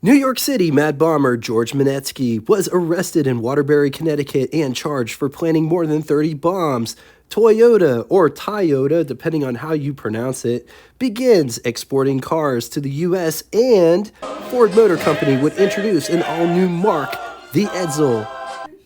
New York City Mad Bomber George Minetsky was arrested in Waterbury, Connecticut and charged for planning more than 30 bombs. Toyota, or Toyota, depending on how you pronounce it, begins exporting cars to the US, and Ford Motor Company would introduce an all-new marque, the Edsel.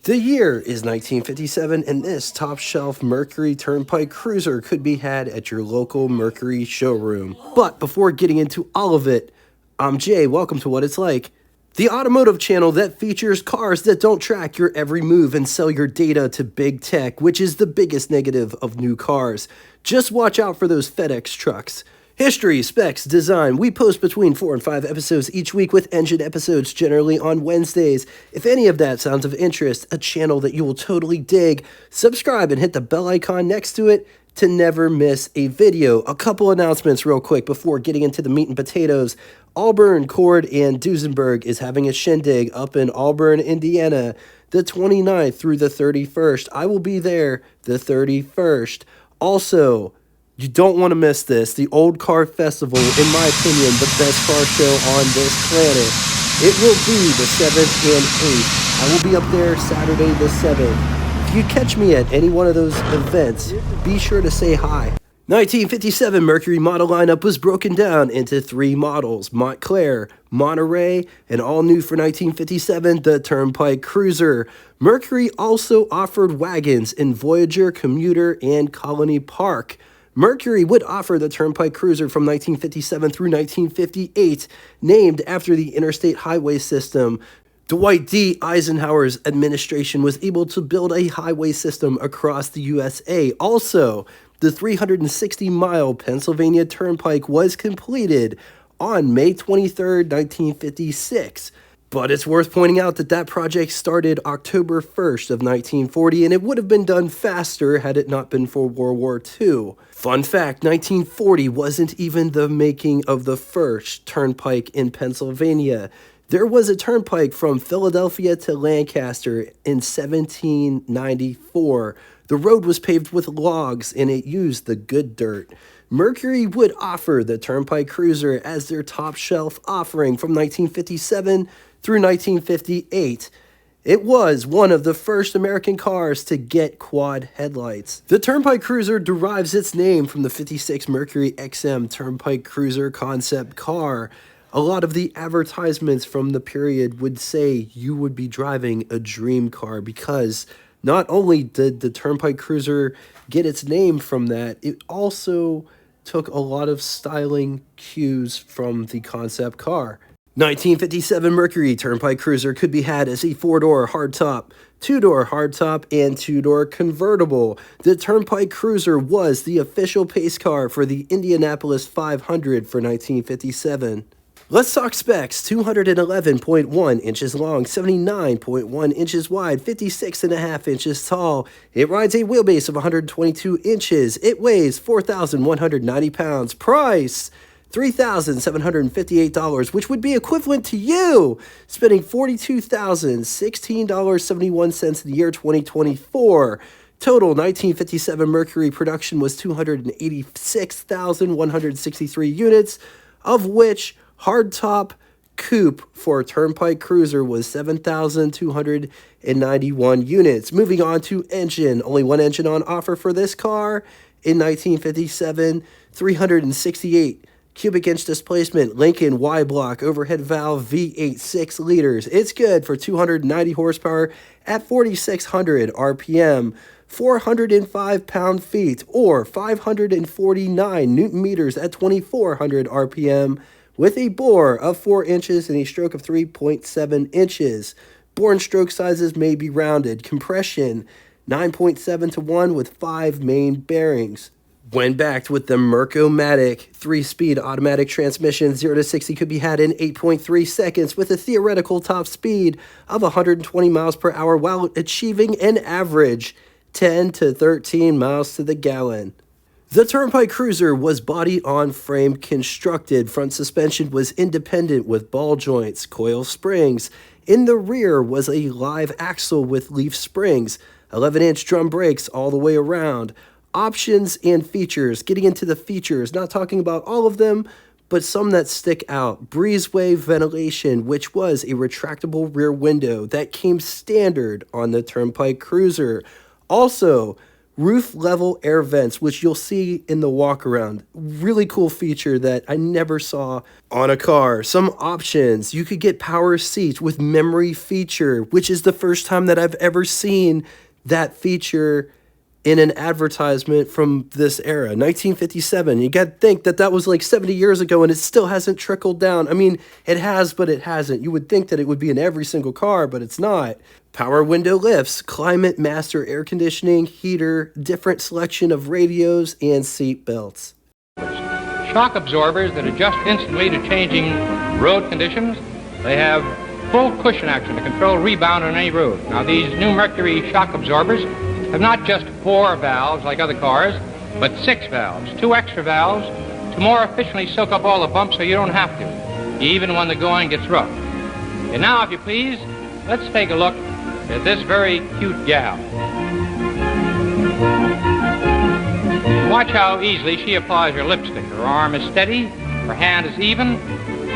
The year is 1957, and this top-shelf Mercury Turnpike cruiser could be had at your local Mercury showroom. But before getting into all of it, I'm Jay. Welcome to What It's Like, the automotive channel that features cars that don't track your every move and sell your data to big tech, which is the biggest negative of new cars. Just watch out for those FedEx trucks. History, specs, design. We post between 4 and 5 episodes each week, with engine episodes generally on Wednesdays. If any of that sounds of interest, a channel that you will totally dig, subscribe and hit the bell icon next to it to never miss a video. A couple announcements real quick before getting into the meat and potatoes. Auburn, Cord, and Duesenberg is having a shindig up in Auburn, Indiana, the 29th through the 31st. I will be there the 31st. Also, you don't want to miss this. The Old Car Festival, in my opinion, the best car show on this planet. It will be the 7th and 8th. I will be up there Saturday the 7th. If you catch me at any one of those events, be sure to say hi. 1957 Mercury model lineup was broken down into 3 models: Montclair, Monterey, and all new for 1957, the Turnpike Cruiser. Mercury also offered wagons in Voyager, Commuter, and Colony Park. Mercury would offer the Turnpike Cruiser from 1957 through 1958, named after the interstate highway system. Dwight D. Eisenhower's administration was able to build a highway system across the USA. Also, the 360-mile Pennsylvania Turnpike was completed on May 23, 1956. But it's worth pointing out that that project started October 1st of 1940, and it would have been done faster had it not been for World War II. Fun fact, 1940 wasn't even the making of the first turnpike in Pennsylvania. There was a turnpike from Philadelphia to Lancaster in 1794. The road was paved with logs, and it used the good dirt. Mercury would offer the Turnpike Cruiser as their top shelf offering from 1957 through 1958. It was one of the first American cars to get quad headlights. The Turnpike Cruiser derives its name from the 56 Mercury XM Turnpike Cruiser concept car. A lot of the advertisements from the period would say you would be driving a dream car, because not only did the Turnpike Cruiser get its name from that, it also took a lot of styling cues from the concept car. 1957 Mercury Turnpike Cruiser could be had as a 4-door hardtop, 2-door hardtop, and 2-door convertible. The Turnpike Cruiser was the official pace car for the Indianapolis 500 for 1957. Let's talk specs. 211.1 inches long, 79.1 inches wide, 56.5 inches tall. It rides a wheelbase of 122 inches. It weighs 4,190 pounds. Price, $3,758, which would be equivalent to you spending $42,016.71 in the year 2024. Total 1957 Mercury production was 286,163 units, of which hardtop coupe for Turnpike Cruiser was 7,291 units. Moving on to engine. Only one engine on offer for this car in 1957, 368 cubic inch displacement Lincoln Y-block overhead valve V8 6 liters. It's good for 290 horsepower at 4,600 RPM. 405 pound-feet or 549 newton meters at 2,400 RPM, with a bore of 4 inches and a stroke of 3.7 inches. Bore and stroke sizes may be rounded. Compression 9.7 to 1 with 5 main bearings. When backed with the Merco-Matic 3-speed automatic transmission, 0 to 60 could be had in 8.3 seconds with a theoretical top speed of 120 miles per hour while achieving an average 10 to 13 miles to the gallon. The Turnpike Cruiser was body-on-frame constructed. Front suspension was independent with ball joints, coil springs. In the rear was a live axle with leaf springs, 11-inch drum brakes all the way around. Options and features. Getting into the features, not talking about all of them, but some that stick out. Breezeway ventilation, which was a retractable rear window that came standard on the Turnpike Cruiser. Also, roof level air vents, which you'll see in the walk around. Really cool feature that I never saw on a car. Some options: you could get power seats with memory feature, which is the first time that I've ever seen that feature in an advertisement from this era, 1957. You got to think that that was like 70 years ago and it still hasn't trickled down. I mean, it has, but it hasn't. You would think that it would be in every single car, but it's not. Power window lifts, climate master air conditioning, heater, different selection of radios, and seat belts. Shock absorbers that adjust instantly to changing road conditions. They have full cushion action to control rebound on any road. Now, these new Mercury shock absorbers have not just 4 valves like other cars, but 6 valves, 2 extra valves to more efficiently soak up all the bumps so you don't have to, even when the going gets rough. And now, if you please, let's take a look at this very cute gal. Watch how easily she applies her lipstick. Her arm is steady, her hand is even.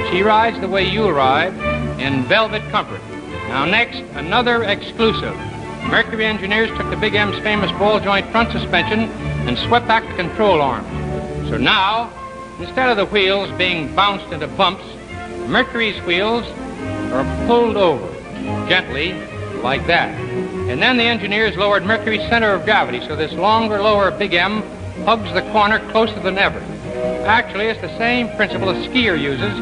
She rides the way you'll ride, in velvet comfort. Now next, another exclusive. Mercury engineers took the Big M's famous ball joint front suspension and swept back the control arm. So now, instead of the wheels being bounced into bumps, Mercury's wheels are pulled over, gently, like that. And then the engineers lowered Mercury's center of gravity so this longer, lower Big M hugs the corner closer than ever. Actually, it's the same principle a skier uses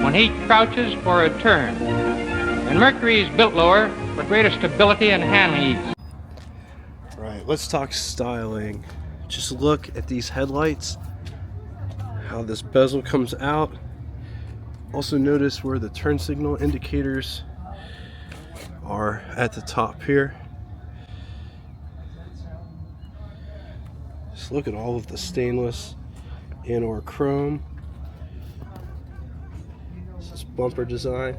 when he crouches for a turn. And Mercury is built lower for greater stability and handling ease. Right, let's talk styling. Just look at these headlights, how this bezel comes out. Also notice where the turn signal indicators are at the top here. Just look at all of the stainless and or chrome. This is bumper design.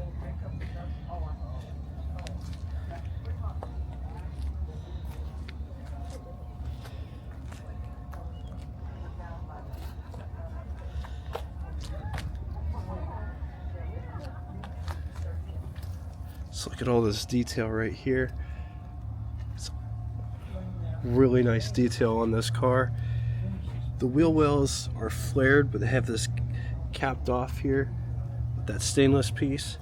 Let's look at all this detail right here. It's really nice detail on this car. The wheel wells are flared, but they have this capped off here with that stainless piece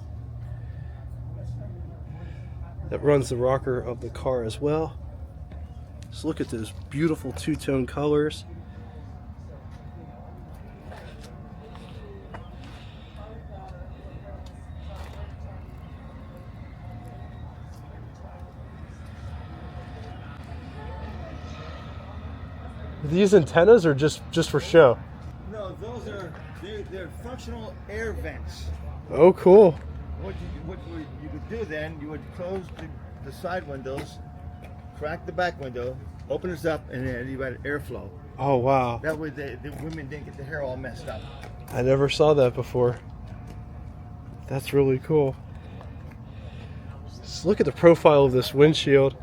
that runs the rocker of the car as well. Just look at those beautiful two-tone colors. These antennas are just for show? No, those are they're functional air vents. Oh, cool. What you could do then, you would close the side windows, crack the back window, open this up, and then you had airflow. Oh, wow. That way the women didn't get the hair all messed up. I never saw that before. That's really cool. Just look at the profile of this windshield.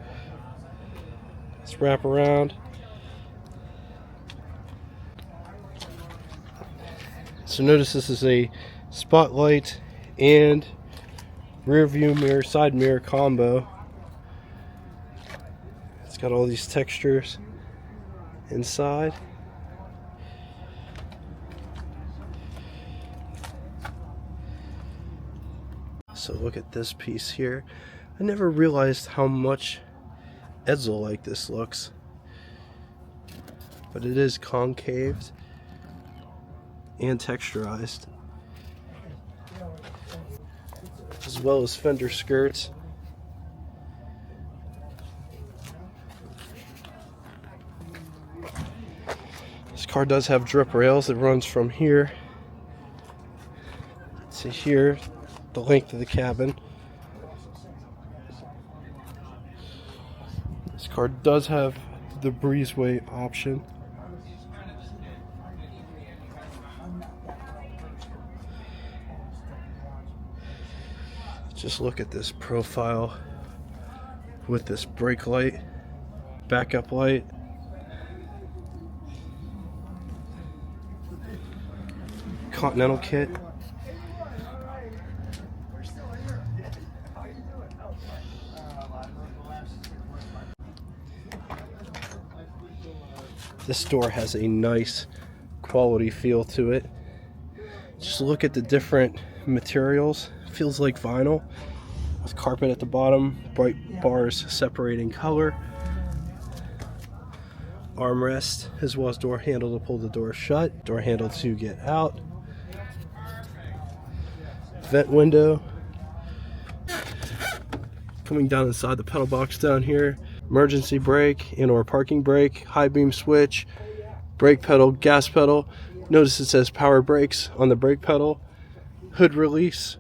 Let's wrap around. So notice this is a spotlight and rear view mirror, side mirror combo. It's got all these textures inside. So look at this piece here. I never realized how much Edsel like this looks, but it is concaved and texturized, as well as fender skirts. This car does have drip rails that runs from here to here, the length of the cabin. This car does have the breezeway option. Just look at this profile with this brake light, backup light. Continental kit. This door has a nice quality feel to it. Just look at the different materials. Feels like vinyl with carpet at the bottom, bright bars separating color. Armrest as well as door handle to pull the door shut, door handle to get out. Vent window. Coming down inside the pedal box down here. Emergency brake and or parking brake, high beam switch, brake pedal, gas pedal. Notice it says power brakes on the brake pedal. Hood release.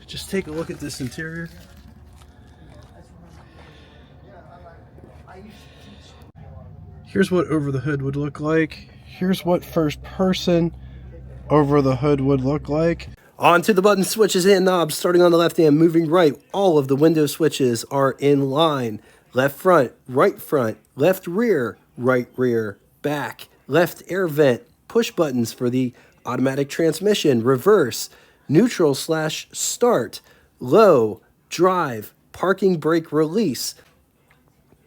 Just take a look at this interior. Here's what over the hood would look like. Here's what first person over the hood would look like. On to the button switches and knobs. Starting on the left and moving right, all of the window switches are in line. Left front, left rear, right rear, back, left air vent, push buttons for the automatic transmission, reverse, neutral / start, low, drive, parking brake release,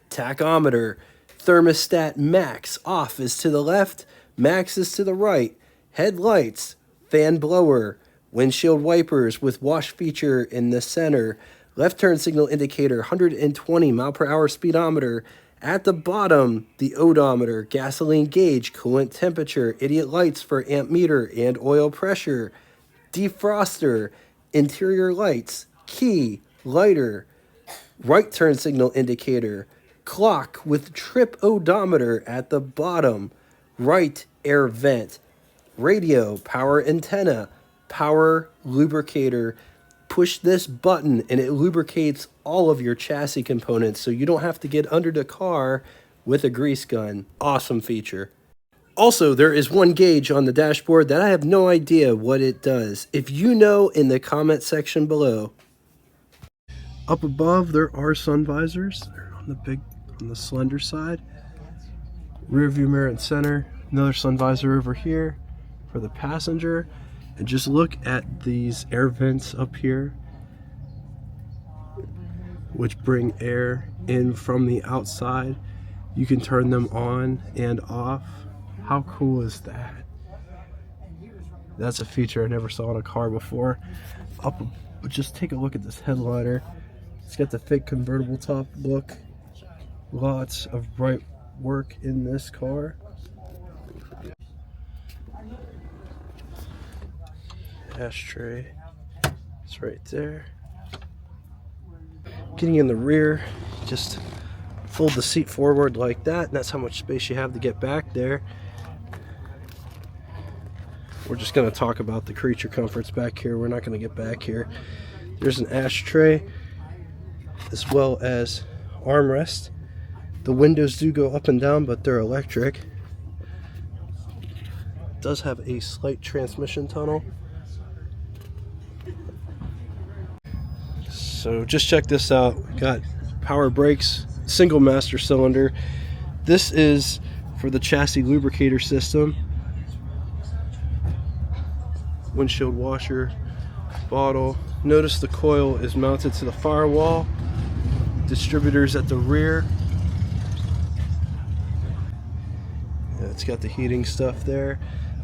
tachometer, thermostat max, off is to the left, max is to the right, headlights, fan blower, windshield wipers with wash feature in the center, left turn signal indicator, 120 mile per hour speedometer. At the bottom, the odometer, gasoline gauge, coolant temperature, idiot lights for amp meter and oil pressure, defroster, interior lights, key, lighter, right turn signal indicator, clock with trip odometer at the bottom, right air vent, radio, power antenna, power lubricator. Push this button and it lubricates all of your chassis components so you don't have to get under the car with a grease gun. Awesome feature. Also, there is one gauge on the dashboard that I have no idea what it does. If you know, in the comment section below. Up above, there are sun visors. They're on the slender side. Rear view mirror and center. Another sun visor over here for the passenger. And just look at these air vents up here, which bring air in from the outside. You can turn them on and off. How cool is that? That's a feature I never saw in a car before. Just take a look at this headliner. It's got the thick convertible top look. Lots of bright work in this car. Ashtray, it's right there. Getting in the rear, just fold the seat forward like that, and that's how much space you have to get back there. We're just going to talk about the creature comforts back here. We're not going to get back here. There's an ashtray as well as armrest. The windows do go up and down, but they're electric. It does have a slight transmission tunnel. So just check this out. We got power brakes, single master cylinder. This is for the chassis lubricator system. Windshield washer, bottle. Notice the coil is mounted to the firewall. Distributors at the rear. Yeah, it's got the heating stuff there.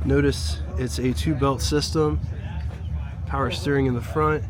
Notice it's a 2-belt system. Power steering in the front.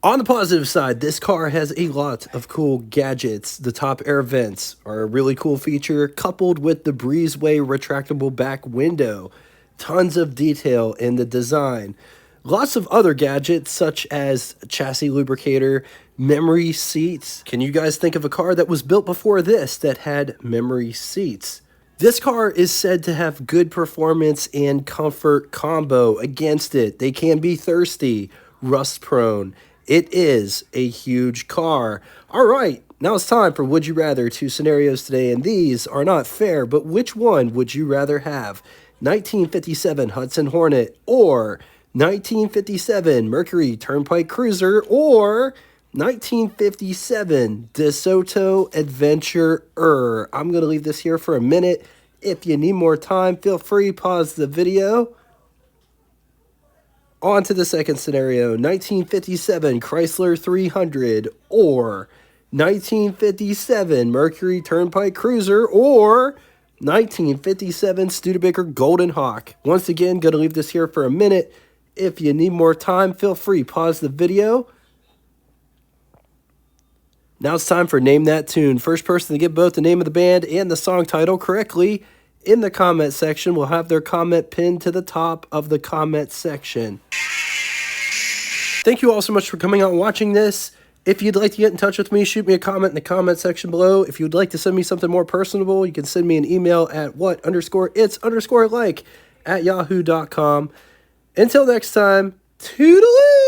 On the positive side, this car has a lot of cool gadgets. The top air vents are a really cool feature, coupled with the breezeway retractable back window. Tons of detail in the design. Lots of other gadgets such as chassis lubricator, memory seats. Can you guys think of a car that was built before this that had memory seats? This car is said to have good performance and comfort combo against it. They can be thirsty, rust prone. It is a huge car. All right, now it's time for Would You Rather. 2 scenarios today, and these are not fair, but which one would you rather have? 1957 Hudson Hornet or 1957 Mercury Turnpike Cruiser or 1957 DeSoto Adventurer? I'm going to leave this here for a minute If you need more time, feel free, pause the video. On to the second scenario, 1957 Chrysler 300 or 1957 Mercury Turnpike Cruiser or 1957 Studebaker Golden Hawk. Once again, going to leave this here for a minute. If you need more time, feel free, pause the video. Now it's time for Name That Tune. First person to get both the name of the band and the song title correctly in the comment section will have their comment pinned to the top of the comment section. Thank you all so much for coming out and watching this. If you'd like to get in touch with me, shoot me a comment in the comment section below. If you'd like to send me something more personable, you can send me an email at what_its_like@yahoo.com. Until next time, toodaloo!